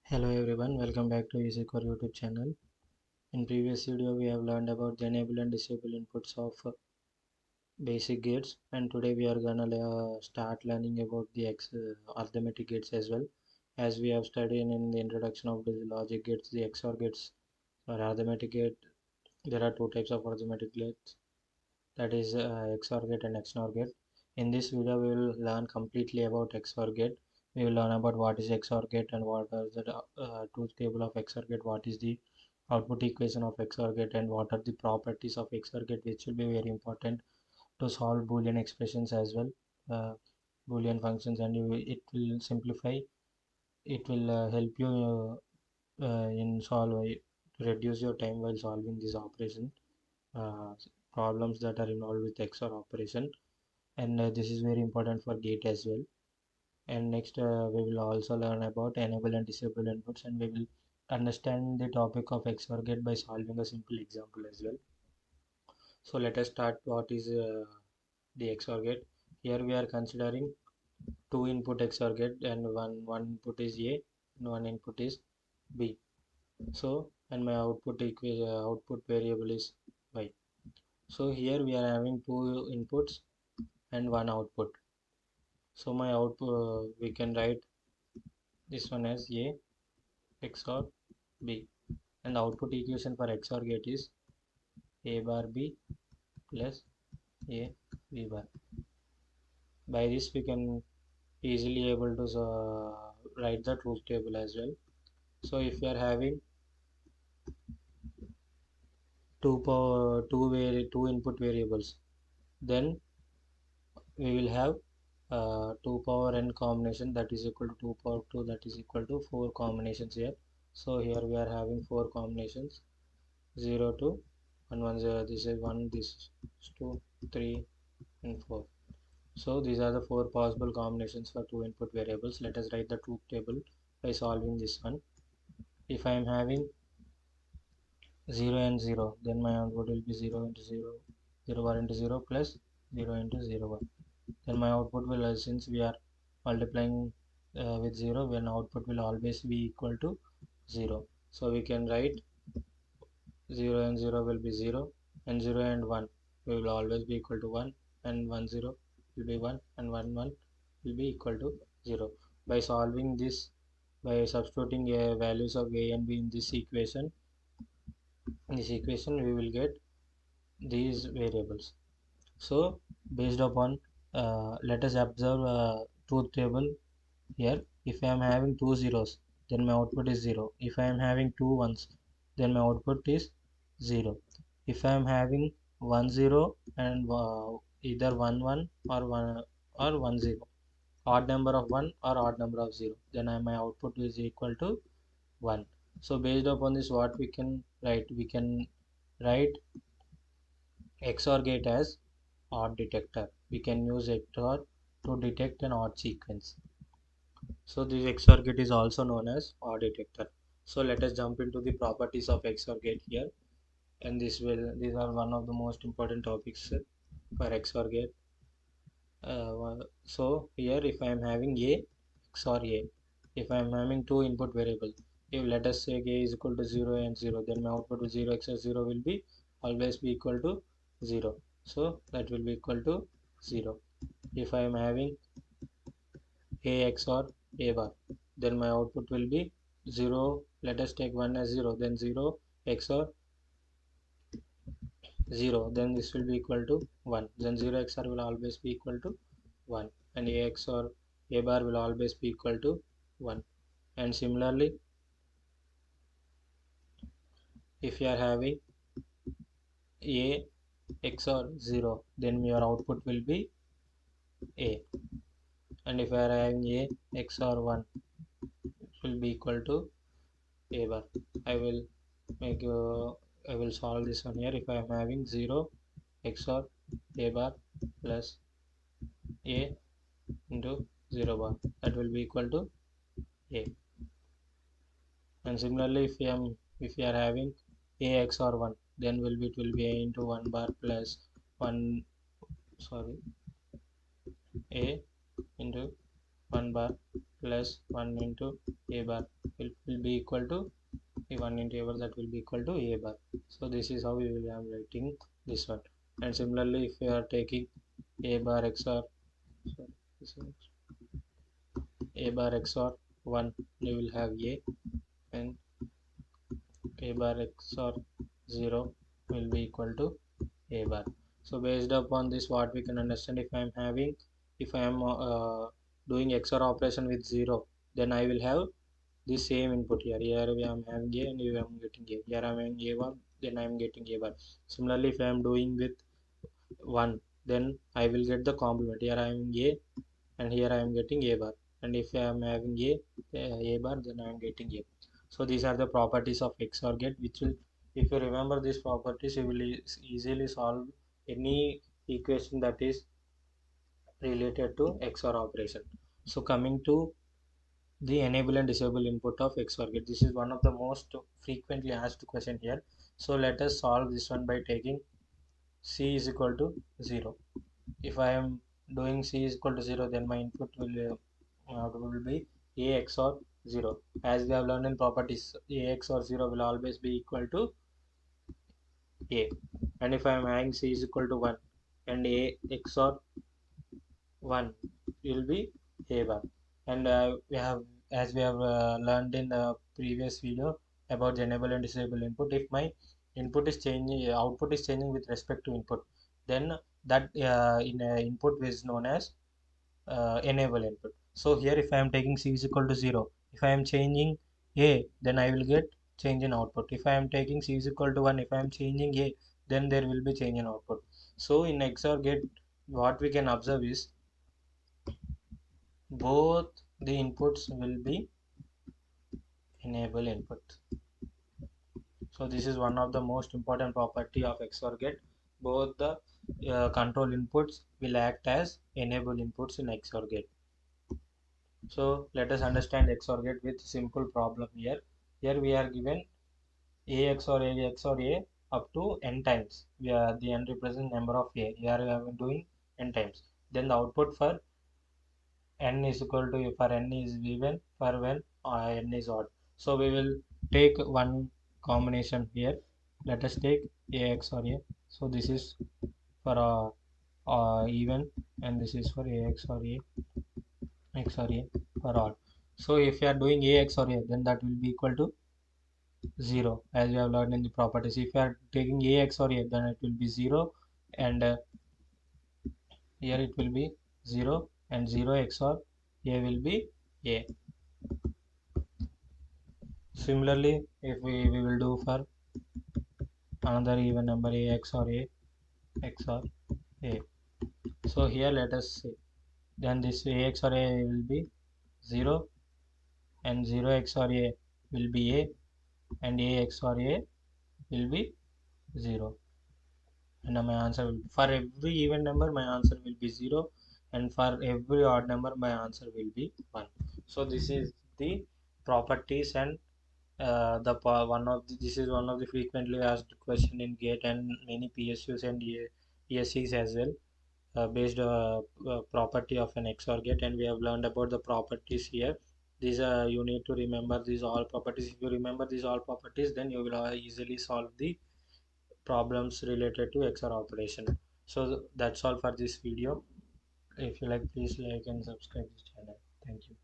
Hello everyone, welcome back to EX-0R YouTube channel. In previous video we have learned about the enable and disable inputs of basic gates, and today we are gonna start learning about the arithmetic gates as well. As we have studied in the introduction of the logic gates, the XOR gates or arithmetic gate. There are two types of arithmetic gates, that is XOR gate and XNOR gate. In this video we will learn completely about XOR gate. We will learn about what is XOR gate and what are the truth table of XOR gate, what is the output equation of XOR gate, and what are the properties of XOR gate, which will be very important to solve Boolean expressions as well, uh, Boolean functions, and it will simplify. It will help you in to reduce your time while solving this operation, uh, problems that are involved with XOR operation, and this is very important for gate as well. And next we will also learn about enable and disable inputs, and we will understand the topic of XOR gate by solving a simple example as well. So let us start. What is the XOR gate? Here we are considering two input XOR gate, and one input is A and one input is B. So, and my output variable is Y. So here we are having two inputs and one output. So my output, we can write this one as A XOR B, and the output equation for XOR gate is A bar B plus A B bar. By this we can easily able to write the truth table as well. So if we are having two input variables, then we will have 2 power n combination, that is equal to 2 power 2, that is equal to 4 combinations here. So here we are having 4 combinations, 0 to 1 1 0. This is 1, this is 2, 3 and 4. So these are the 4 possible combinations for two input variables. Let us write the truth table by solving this one. If I am having 0 and 0, then my output will be 0 into 0, 0 bar into 0 plus 0 into 0 bar. Then my output will, since we are multiplying with 0, then output will always be equal to 0. So we can write 0 and 0 will be 0, and 0 and 1 will always be equal to 1, and 1 0 will be 1, and 1 1 will be equal to 0. By solving this, by substituting values of A and B in this equation we will get these variables. So based upon, let us observe truth table here. If I am having two zeros, then my output is 0. If I am having two ones, then my output is 0. If I am having 1 0 and either 1 1 or 1 0, odd number of 1 or odd number of 0, then my output is equal to 1. So based upon this, what we can write? We can write XOR gate as odd detector. We can use XOR to detect an odd sequence. So this XOR gate is also known as odd detector. So let us jump into the properties of XOR gate here, and these are one of the most important topics for XOR gate. So here, if I am having A XOR A, if I am having two input variables, if let us say A is equal to 0 and 0, then my output with 0 XOR 0 will be always be equal to 0. So that will be equal to 0. If I am having A XOR A bar, then my output will be 0. Let us take 1 as 0, then 0 XOR 0, then this will be equal to 1. Then 0 XOR will always be equal to 1, and A XOR A bar will always be equal to 1. And similarly, if you are having A XOR 0, then your output will be A. And if you are having A XOR 1, it will be equal to A bar. I will make I will solve this one here. If I am having 0 XOR A bar plus A into 0 bar, that will be equal to A. And similarly, if you are having A XOR 1, then it will be A into 1 bar plus 1, sorry, A into 1 bar plus 1 into a bar will be equal to a 1 into a bar, that will be equal to a bar. So this is how we will have writing this one. And similarly, if we are taking a bar XOR, sorry, this is a bar XOR 1, we will have a, and a bar XOR 0 will be equal to a bar. So based upon this, what we can understand, if I am doing XOR operation with 0, then I will have the same input here. Here I am having a, and here I am getting a. Here I am having a bar, then I am getting a bar. Similarly, if I am doing with 1, then I will get the complement. Here I am a, and here I am getting a bar. And if I am having a bar, then I am getting a. So these are the properties of XOR gate, which will, if you remember these properties, you will easily solve any equation that is related to XOR operation. So coming to the enable and disable input of XOR gate, this is one of the most frequently asked question here. So let us solve this one by taking C is equal to 0. If I am doing C is equal to 0, then my input will be A XOR 0. As we have learned in properties, A XOR 0 will always be equal to A. And if I am having C is equal to 1, and A XOR 1 will be A bar. And as we have learned in the previous video about the enable and disable input, if my input is changing, output is changing with respect to input, then that in input is known as enable input. So here if I am taking C is equal to 0, if I am changing A, then I will get change in output. If I am taking C is equal to 1, if I am changing A, then there will be change in output. So in XOR gate, what we can observe is both the inputs will be enable input. So this is one of the most important property of XOR gate. Both the control inputs will act as enable inputs in XOR gate. So let us understand XOR gate with simple problem here. Here we are given A XOR A XOR A up to n times. The n represents number of A. Here we are doing n times. Then the output for n is equal to, for n is even, for when n is odd. So we will take one combination here. Let us take A XOR A. So this is for even, and this is for A XOR A XOR A for odd. So if you are doing A XOR A, then that will be equal to 0, as we have learned in the properties. If you are taking A XOR A, then it will be 0, and here it will be 0, and 0 XOR A will be A. Similarly, if we will do for another even number A XOR A XOR A. So here let us see, then this A XOR A will be 0, and 0 XOR A will be A, and A XOR A will be 0. And my answer will be, for every even number my answer will be 0, and for every odd number my answer will be 1. So this is the properties, and this is one of the frequently asked question in GATE and many PSUs and ESCs as well, based property of an XOR gate. And we have learned about the properties here. These you need to remember these all properties. If you remember these all properties, then you will easily solve the problems related to XOR operation. So that's all for this video. If you like, please like and subscribe this channel. Thank you.